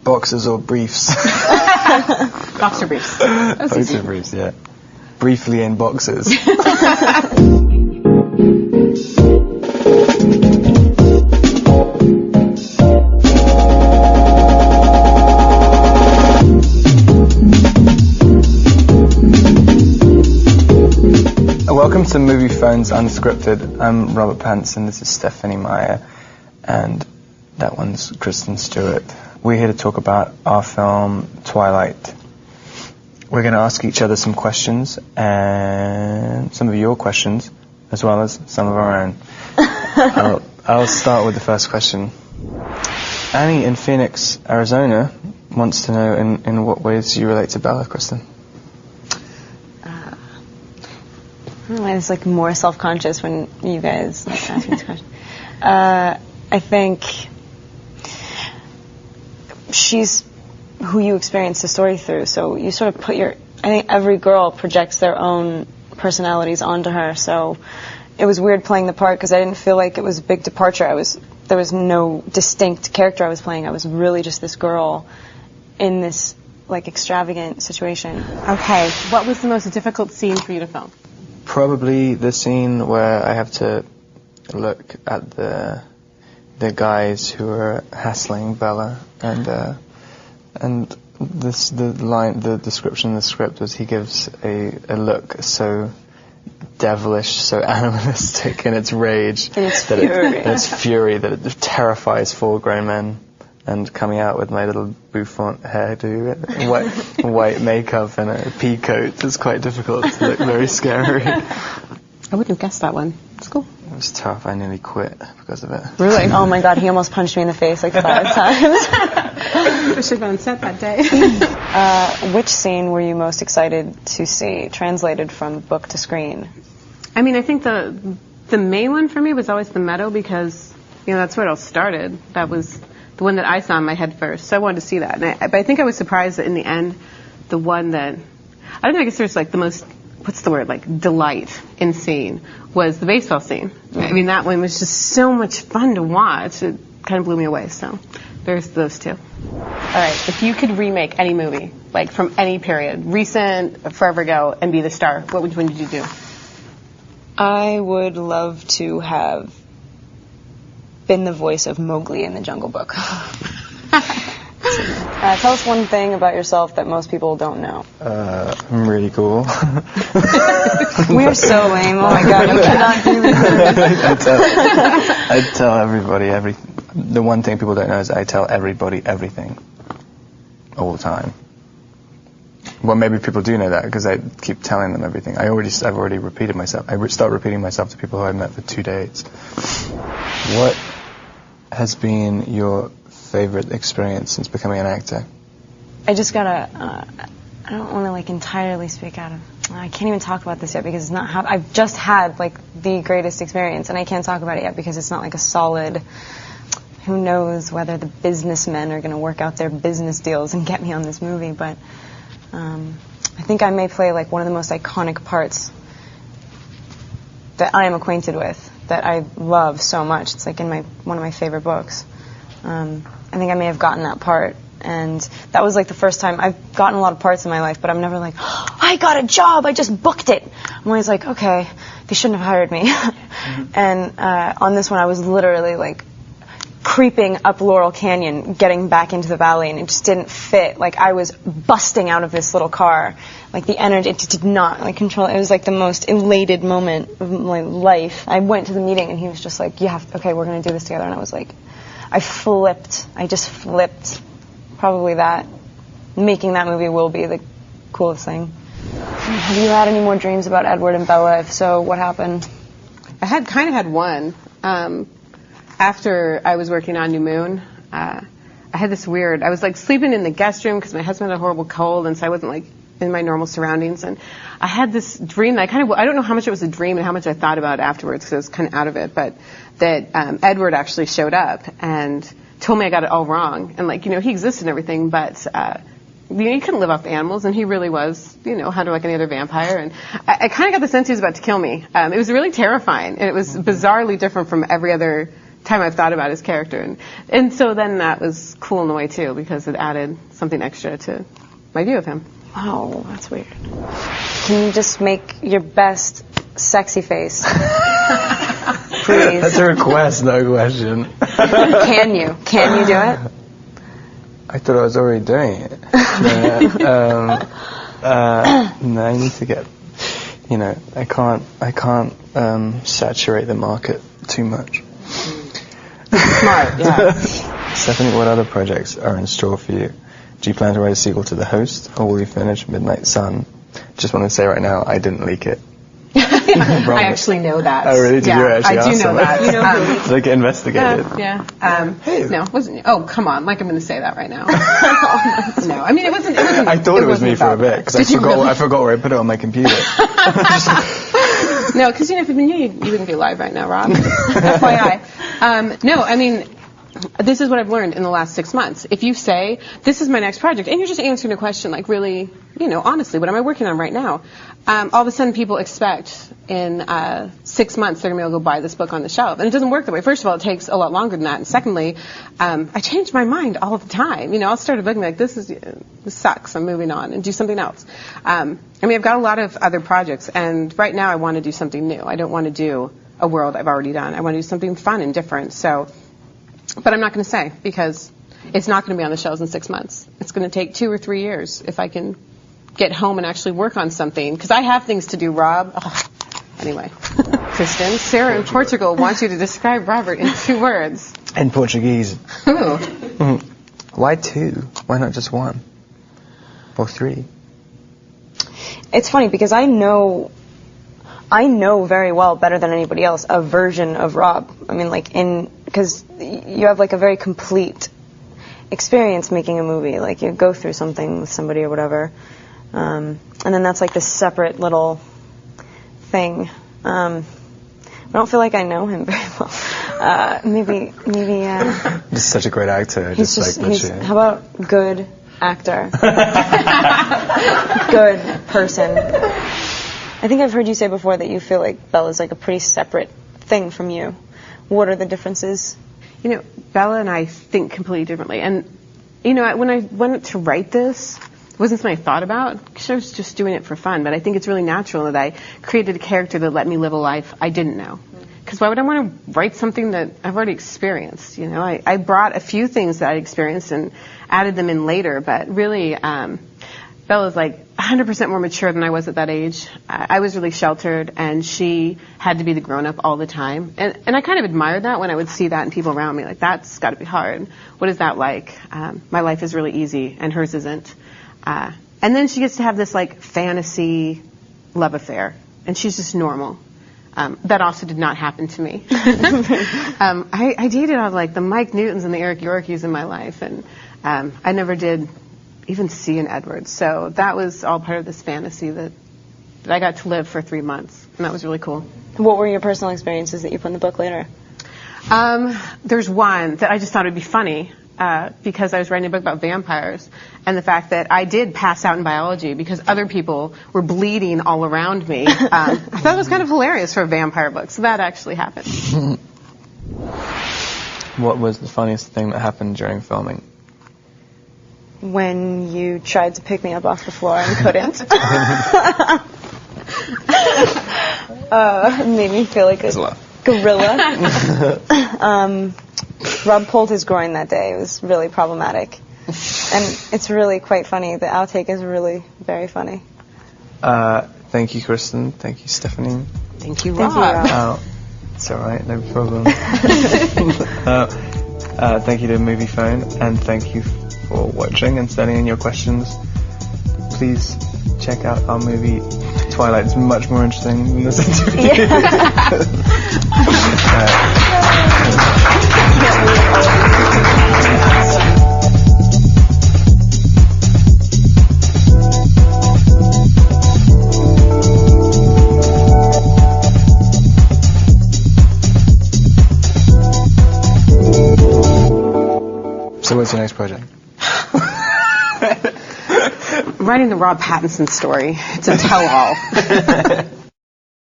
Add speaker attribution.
Speaker 1: Boxers or briefs?
Speaker 2: Boxer briefs.
Speaker 1: Boxer briefs, yeah. Briefly in boxers. Welcome to Moviefone Unscripted. I'm Robert Pattinson, this is Stephenie Meyer, and that one's Kristen Stewart. We're here to talk about our film, Twilight. We're going to ask each other some questions, and some of your questions, as well as some of our own. I'll start with the first question. Annie in Phoenix, Arizona, wants to know in what ways you relate to Bella, Kristen.
Speaker 3: I was like more self-conscious when you guys asked me this question. I think she's who you experience the story through. So you sort of put I think every girl projects their own personalities onto her. So it was weird playing the part because I didn't feel like it was a big departure. There was no distinct character I was playing. I was really just this girl in this like extravagant situation.
Speaker 2: Okay, what was the most difficult scene for you to film?
Speaker 1: Probably the scene where I have to look at the guys who are hassling Bella, and the description in the script was he gives a look so devilish, so animalistic in its rage,
Speaker 3: its fury
Speaker 1: that it terrifies full grown men. And coming out with my little bouffant hairdo, white makeup and a pea coat is quite difficult to look very scary.
Speaker 2: I wouldn't have guessed that one. It's cool.
Speaker 1: It was tough. I nearly quit because of it.
Speaker 3: Really? Oh my God, he almost punched me in the face like 5 times.
Speaker 2: I should have been on set that day.
Speaker 3: Which scene were you most excited to see translated from book to screen?
Speaker 2: I mean, I think the main one for me was always the meadow because, that's where it all started. That was the one that I saw in my head first, so I wanted to see that. But I think I was surprised that in the end, the one that, I don't know, I guess there's like the most, delight in scene was the baseball scene. I mean, that one was just so much fun to watch. It kind of blew me away, so there's those two. All right, if you could remake any movie, like from any period, recent, forever ago, and be the star, which one did you do?
Speaker 3: I would love to have been the voice of Mowgli in the Jungle Book. Tell us one thing about yourself that most people don't know.
Speaker 1: I'm really cool.
Speaker 3: We're so lame. Oh my God, we cannot do this.
Speaker 1: I tell everybody the one thing people don't know is I tell everybody everything all the time. Well, maybe people do know that because I keep telling them everything. I've already repeated myself. I start repeating myself to people who I've met for 2 dates. What has been your favorite experience since becoming an actor?
Speaker 3: I just gotta, I don't want to entirely speak out of, I can't even talk about this yet because it's not how, I've just had the greatest experience and I can't talk about it yet because it's not a solid, who knows whether the businessmen are going to work out their business deals and get me on this movie, but I think I may play one of the most iconic parts that I am acquainted with, that I love so much. It's in one of my favorite books. I think I may have gotten that part, and that was the first time. I've gotten a lot of parts in my life, but I'm never I got a job, I just booked it. I'm always okay, they shouldn't have hired me. And on this one I was literally creeping up Laurel Canyon, getting back into the valley, and it just didn't fit. I was busting out of this little car. The energy, it did not control. It was the most elated moment of my life. I went to the meeting and he was just okay, we're going to do this together. And I was I flipped. I just flipped. Probably that. Making that movie will be the coolest thing. Have you had any more dreams about Edward and Bella? If so, what happened?
Speaker 2: I had one. After I was working on New Moon, I had this weird, I was sleeping in the guest room because my husband had a horrible cold, and so I wasn't in my normal surroundings, and I had this dream that I don't know how much it was a dream and how much I thought about it afterwards because I was kind of out of it, but that Edward actually showed up and told me I got it all wrong, and he existed and everything, but he couldn't live off animals, and he really was, hunter like any other vampire, and I kind of got the sense he was about to kill me. It was really terrifying, and it was bizarrely different from every other time I've thought about his character. And so then that was cool in a way, too, because it added something extra to my view of him.
Speaker 3: Oh, that's weird. Can you just make your best sexy face? Please.
Speaker 1: That's a request, no question.
Speaker 3: Can you? Can you do it?
Speaker 1: I thought I was already doing it. No, I need to get, I can't saturate the market too much.
Speaker 2: Smart, yeah.
Speaker 1: Stephenie, what other projects are in store for you? Do you plan to write a sequel to The Host, or will you finish Midnight Sun? Just want to say right now, I didn't leak it.
Speaker 2: I actually know that.
Speaker 1: Oh, really? Did you actually
Speaker 2: I do know that.
Speaker 1: Did I get investigated?
Speaker 2: Yeah.
Speaker 1: Hey.
Speaker 2: No, it wasn't. Oh, come on. Like I'm going to say that right now. No, I mean, it wasn't.
Speaker 1: I thought it was me for a bit, because I forgot where I put it on my computer.
Speaker 2: No, because if you knew, you wouldn't be live right now, Rob. FYI. No, I mean, this is what I've learned in the last 6 months. If you say, this is my next project, and you're just answering a question like really, honestly, what am I working on right now? All of a sudden people expect in 6 months they're going to be able to go buy this book on the shelf. And it doesn't work that way. First of all, it takes a lot longer than that. And secondly, I change my mind all the time. I'll start a book and be like, this sucks, I'm moving on, and do something else. I've got a lot of other projects, and right now I want to do something new. I don't want to do a world I've already done. I want to do something fun and different. But I'm not going to say, because it's not going to be on the shelves in 6 months. It's going to take 2 or 3 years if I can get home and actually work on something. Because I have things to do, Rob. Oh. Anyway, Kristen, Sarah in Portugal wants you to describe Robert in 2 words.
Speaker 1: In Portuguese.
Speaker 2: Ooh.
Speaker 1: Why 2? Why not just 1? Or 3?
Speaker 3: It's funny because I know very well, better than anybody else, a version of Rob. I mean, because you have a very complete experience making a movie. You go through something with somebody or whatever, and then that's this separate little thing. I don't feel like I know him very well. Maybe.
Speaker 1: He's such a great actor.
Speaker 3: How about good actor? Good person. I think I've heard you say before that you feel like Bella's a pretty separate thing from you. What are the differences?
Speaker 2: Bella and I think completely differently. And, when I went to write this, it wasn't something I thought about, because I was just doing it for fun. But I think it's really natural that I created a character that let me live a life I didn't know. Because why would I want to write something that I've already experienced? I brought a few things that I experienced and added them in later. But really, Bella's 100% more mature than I was at that age. I was really sheltered, and she had to be the grown-up all the time. And I kind of admired that when I would see that in people around me. That's got to be hard. What is that like? My life is really easy, and hers isn't. And then she gets to have this fantasy love affair, and she's just normal. That also did not happen to me. I dated all the Mike Newtons and the Eric Yorkies in my life, and I never did even see an Edwards. So that was all part of this fantasy that I got to live for 3 months, and that was really cool.
Speaker 3: What were your personal experiences that you put in the book later?
Speaker 2: There's one that I just thought would be funny because I was writing a book about vampires, and the fact that I did pass out in biology because other people were bleeding all around me. I thought it was kind of hilarious for a vampire book, so that actually happened.
Speaker 1: What was the funniest thing that happened during filming?
Speaker 3: When you tried to pick me up off the floor and couldn't. It made me feel like a gorilla. Rob pulled his groin that day. It was really problematic. And it's really quite funny. The outtake is really very funny.
Speaker 1: Thank you, Kristen. Thank you, Stephenie.
Speaker 2: Thank you, Rob.
Speaker 1: It's all right, no problem. Thank you to Moviefone, and thank you for watching and sending in your questions. Please check out our movie Twilight. It's much more interesting than this interview. Yeah. So what's your next project?
Speaker 2: Writing the Rob Pattinson story. It's a tell-all.